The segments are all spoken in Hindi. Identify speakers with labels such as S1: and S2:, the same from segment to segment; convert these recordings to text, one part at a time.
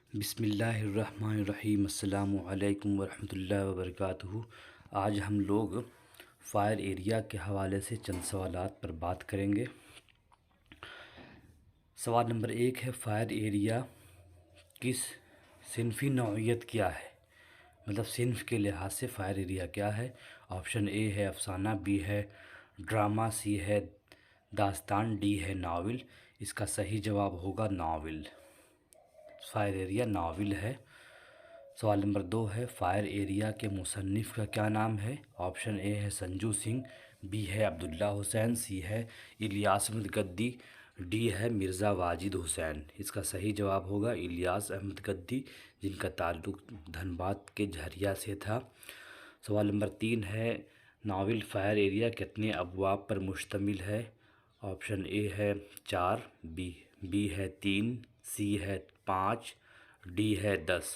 S1: बिस्मिल्लाहिर्रहमानिर्रहीम अस्सलामु अलैकुम वरहमतुल्लाहि वबरकातुहू। आज हम लोग फ़ायर एरिया के हवाले से चंद सवालात पर बात करेंगे। सवाल नंबर 1 है, फ़ायर एरिया किस सिनफ़ी नौइयत क्या है, मतलब सिनफ के लिहाज से फ़ायर एरिया क्या है। ऑप्शन ए है अफसाना, बी है ड्रामा, सी है दास्तान, डी है नावल। इसका सही जवाब होगा नावल। फ़ायर एरिया नावल है। सवाल नंबर 2 है, फ़ायर एरिया के मुसन्निफ़ का क्या नाम है। ऑप्शन ए है संजू सिंह, बी है अब्दुल्ला हुसैन, सी है इलियास अहमद गद्दी, डी है मिर्ज़ा वाजिद हुसैन। इसका सही जवाब होगा इलियास अहमद गद्दी, जिनका ताल्लुक़ धनबाद के झरिया से था। सवाल नंबर 3 है, नावल फ़ायर एरिया कितने अबवाब पर मुश्तमिल है। ऑप्शन ए है 4, बी है 3, सी है 5, डी है 10।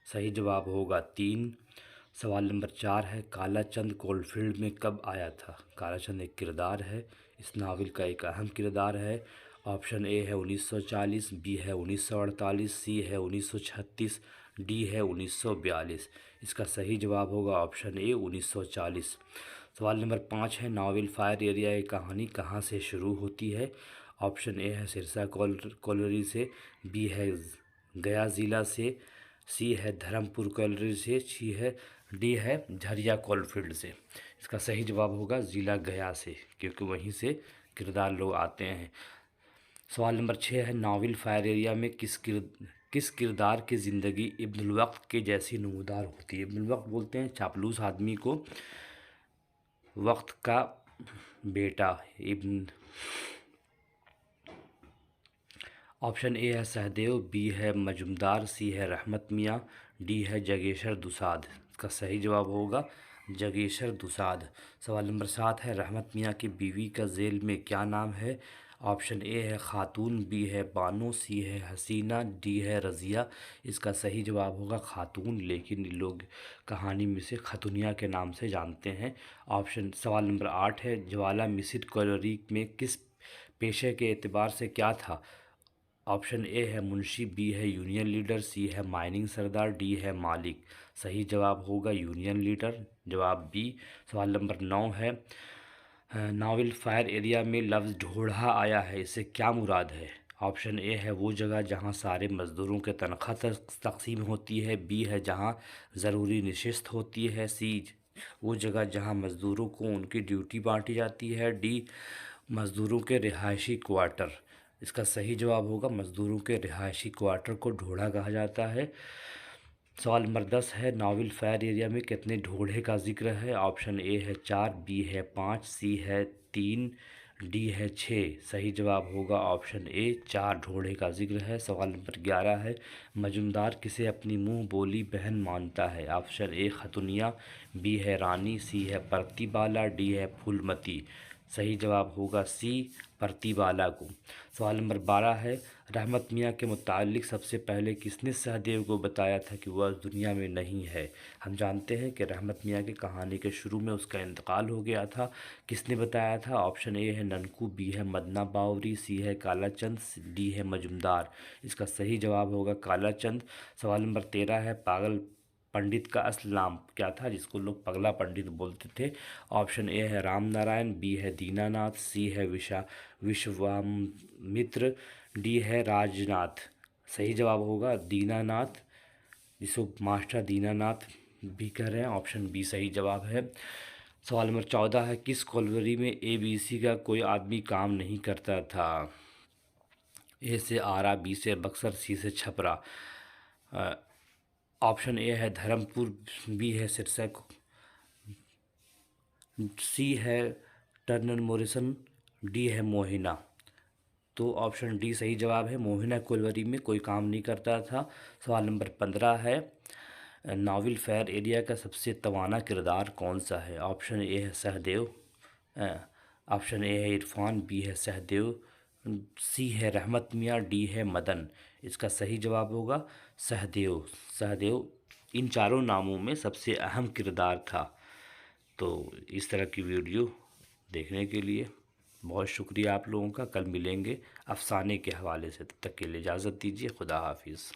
S1: सही जवाब होगा 3। सवाल नंबर 4 है, काला चंद कोलफील्ड में कब आया था। काला चंद एक किरदार है, इस नावल का एक अहम किरदार है। ऑप्शन ए है 1940, बी है 1948, सी है 1936, डी है 1942। इसका सही जवाब होगा ऑप्शन ए 1940। सवाल नंबर 5 है, नावल फ़ायर एरिया की कहानी कहाँ से शुरू होती है। ऑप्शन ए है सिरसा कॉलोनी से, बी है गया ज़िला से, सी है धर्मपुर कॉलोनी से, डी है झरिया कोलफील्ड से। इसका सही जवाब होगा ज़िला गया से, क्योंकि वहीं से किरदार लोग आते हैं। सवाल नंबर 6 है, नावल फ़ायर एरिया में किस किरदार की ज़िंदगी इब्नुल वक्त के जैसी नमूदार होती है। इब्नुल वक्त बोलते हैं चापलूस आदमी को, वक्त का बेटा इब्न। ऑप्शन ए है सहदेव, बी है मजुमदार, सी है रहमत मियाँ, डी है जगेशर दुसाद। इसका सही जवाब होगा जगेशर दुसाद। सवाल नंबर 7 है, रहमत मियाँ की बीवी का जेल में क्या नाम है। ऑप्शन ए है खातून, बी है बानो, सी है हसीना, डी है रज़िया। इसका सही जवाब होगा खातून, लेकिन लोग कहानी में से खतुनिया के नाम से जानते हैं। सवाल नंबर 8 है, ज्वाला मिसिर कॉलोनी में किस पेशे के एतबार से क्या था। ऑप्शन ए है मुंशी, बी है यूनियन लीडर, सी है माइनिंग सरदार, डी है मालिक। सही जवाब होगा यूनियन लीडर, जवाब बी। सवाल नंबर 9 है, नावल फ़ायर एरिया में लफ्ज़ ढोढ़ा आया है, इससे क्या मुराद है। ऑप्शन ए है वो जगह जहां सारे मज़दूरों के तनख्वाह तकसीम होती है, बी है जहां ज़रूरी नशिस्त होती है, सी वो जगह जहां मज़दूरों को उनकी ड्यूटी बांटी जाती है, डी मज़दूरों के रिहायशी क्वार्टर। इसका सही जवाब होगा मज़दूरों के रिहायशी क्वार्टर को ढोढ़ा कहा जाता है। सवाल नंबर 10 है, नावल फ़ायर एरिया में कितने ढोढ़े का जिक्र है। ऑप्शन ए है 4, बी है 5, सी है 3, डी है 6। सही जवाब होगा ऑप्शन ए 4 ढोढ़े का जिक्र है। सवाल नंबर 11 है, मजुमदार किसे अपनी मुंह बोली बहन मानता है। ऑप्शन ए खतुनिया, बी है रानी, सी है परतीबाला, डी है फूलमती। सही जवाब होगा सी परतीबाला को। सवाल नंबर 12 है, रहमत मियाँ के मुतालिक सबसे पहले किसने सहदेव को बताया था कि वह दुनिया में नहीं है। हम जानते हैं कि रहमत मियाँ की कहानी के शुरू में उसका इंतकाल हो गया था। किसने बताया था। ऑप्शन ए है ननकू, बी है मदना बावरी, सी है काला चंद, डी है मजुमदार। इसका सही जवाब होगा काला चंद। सवाल नंबर 13 है, पागल पंडित का असल नाम क्या था, जिसको लोग पगला पंडित बोलते थे। ऑप्शन ए है राम नारायण, बी है दीनानाथ, सी है विश्वामित्र, डी है राजनाथ। सही जवाब होगा दीनानाथ, जिसको मास्टर दीनानाथ भी कह रहे हैं। ऑप्शन बी सही जवाब है। सवाल नंबर 14 है, किस कॉलोनी में ABC का कोई आदमी काम नहीं करता था। ए से आरा, बी से बक्सर, सी से छपरा। ऑप्शन ए है धर्मपुर, बी है सिरसा, सी है टर्नर मॉरिसन, डी है मोहिना। तो ऑप्शन डी सही जवाब है, मोहिना कॉलोनी में कोई काम नहीं करता था। सवाल नंबर 15 है, नावल फ़ायर एरिया का सबसे तवाना किरदार कौन सा है। ऑप्शन ए है सहदेव, ऑप्शन ए है इरफान, बी है सहदेव, सी है रहमत मियाँ, डी है मदन। इसका सही जवाब होगा सहदेव। सहदेव इन चारों नामों में सबसे अहम किरदार था। तो इस तरह की वीडियो देखने के लिए बहुत शुक्रिया आप लोगों का। कल मिलेंगे अफसाने के हवाले से, तब तक के लिए इजाज़त दीजिए। खुदा हाफिज़।